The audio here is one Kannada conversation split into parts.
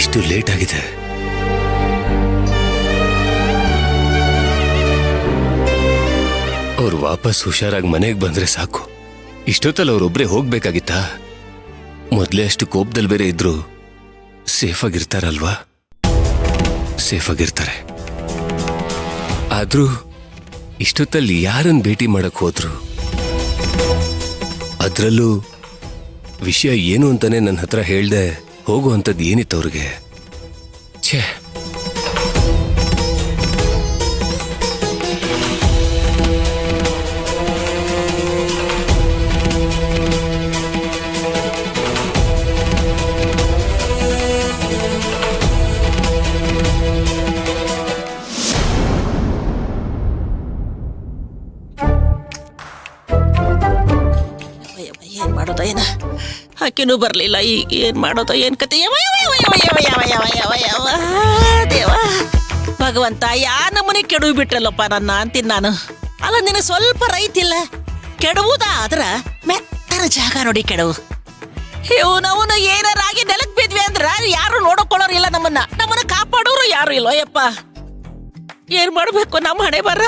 ಇಷ್ಟು ಲೇಟ್ ಆಗಿದೆ. ಅವ್ರು ವಾಪಸ್ ಹುಷಾರಾಗಿ ಮನೆಗೆ ಬಂದ್ರೆ ಸಾಕು. ಇಷ್ಟೊತ್ತಲ್ಲಿ ಅವ್ರೊಬ್ರೇ ಹೋಗ್ಬೇಕಾಗಿತ್ತಾ? ಮೊದ್ಲೇ ಅಷ್ಟು ಕೋಪದಲ್ಲಿ ಬೇರೆ ಇದ್ರು ಸೇಫ್ ಆಗಿರ್ತಾರಲ್ವಾ? ಸೇಫ್ ಆಗಿರ್ತಾರೆ. ಆದ್ರೂ ಇಷ್ಟೊತ್ತಲ್ಲಿ ಯಾರನ್ನ ಭೇಟಿ ಮಾಡಕ್ ಹೋದ್ರು? ಅದ್ರಲ್ಲೂ ವಿಷಯ ಏನು ಅಂತಾನೆ ನನ್ನ ಹತ್ರ ಹೇಳ್ದೆ ಹೋಗುವಂಥದ್ದು ಏನಿತ್ತು ಅವ್ರಿಗೆ? ಛೇ, ಏನ್ ಮಾಡೋದ ಏನ? ಆಕಿನೂ ಬರ್ಲಿಲ್ಲ. ಈಗ ಏನ್ ಮಾಡೋದ ಏನ್ ಕತೆ? ದೇವ ಭಗವಂತ, ಯಾ ನಮ್ಮನೆ ಕೆಡವು ಬಿಟ್ರಲ್ಲಪ್ಪ ನನ್ನ ಅಂತೀನಿ ನಾನು. ಅಲ್ಲ, ನಿನಗೆ ಸ್ವಲ್ಪ ರೈತಿಲ್ಲ? ಕೆಡವುದ ಆದ್ರ ಮೆತ್ತನ ಜಾಗ ನೋಡಿ ಕೆಡವು. ಇವನವನು ಏನಾರಾಗಿ ನೆಲಕ್ ಬಿದ್ವಿ ಅಂದ್ರ ಯಾರು ನೋಡಕೊಳ್ಳೋರು ಇಲ್ಲ. ನಮ್ಮನ್ನ ಕಾಪಾಡೋರು ಯಾರು ಇಲ್ಲೋ ಯಪ್ಪ. ಏನ್ ಮಾಡ್ಬೇಕು ನಮ್ಮ ಹಣೆ ಬರ?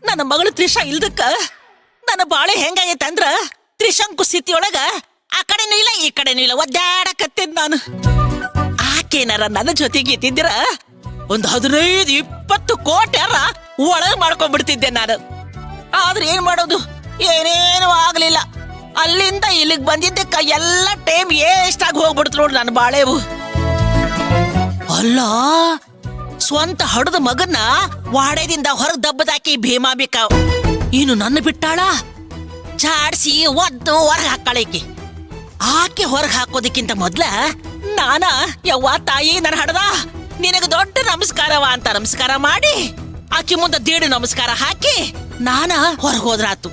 ನನ್ನ ಮಗಳು ತ್ರಿಷಾ ಇಲ್ದಕ್ಕ ನನ್ನ ಬಾಳೆ ಹೆಂಗಾಗೈತೆ ಅಂದ್ರ ತ್ರಿಶಂಕು ಸ್ಥಿತಿಯೊಳಗ ಆ ಕಡೆನೂ ಇಲ್ಲ ಈ ಕಡೆನೂ ಇಲ್ಲ ಒದ್ದಾಡಕತ್ತಿದ್ ನಾನು. ಆಕೇನಾರ ನನ್ನ ಜೊತೆಗೆ ಇದ್ದಿದ್ರ ಒಂದು 15-20 ಕೋಟಿಯಾರ ಒಳಗ್ ಮಾಡ್ಕೊಂಡ್ಬಿಡ್ತಿದ್ದೆ ನಾನು. ಆದ್ರೆ ಏನ್ ಮಾಡೋದು, ಏನೇನು ಆಗ್ಲಿಲ್ಲ. ಅಲ್ಲಿಂದ ಇಲ್ಲಿಗೆ ಬಂದಿದ್ದಕ್ಕ ಎಲ್ಲ ಟೈಮ್ ಎಷ್ಟಾಗಿ ಹೋಗ್ಬಿಡ್ತು ನೋಡು ನನ್ನ ಬಾಳೆವು. ಅಲ್ಲ, ಸ್ವಂತ ಹಡದ ಮಗನ್ನ ವಾಡೆದಿಂದ ಹೊರಗ್ ದಬ್ಬದಾಕಿ ಭೀಮಾಂಬಿಕ ಇನ್ನು ನನ್ನ ಬಿಟ್ಟಾಳ. ಚಾಡ್ಸಿ ಒದ್ದು ಹೊರಗೆ ಹಾಕಳಕಿ. ಆಕೆ ಹೊರಗೆ ಹಾಕೋದಕ್ಕಿಂತ ಮೊದ್ಲ ನಾನ ಯವ್ವ ತಾಯಿ ನನ್ನ ಹಡದ ನಿನಗೆ ದೊಡ್ಡ ನಮಸ್ಕಾರವ ಅಂತ ನಮಸ್ಕಾರ ಮಾಡಿ ಆಕಿ ಮುಂದೆ 1.5 ನಮಸ್ಕಾರ ಹಾಕಿ ನಾನ ಹೊರಗೆ ಹೋದ್ರಾತು.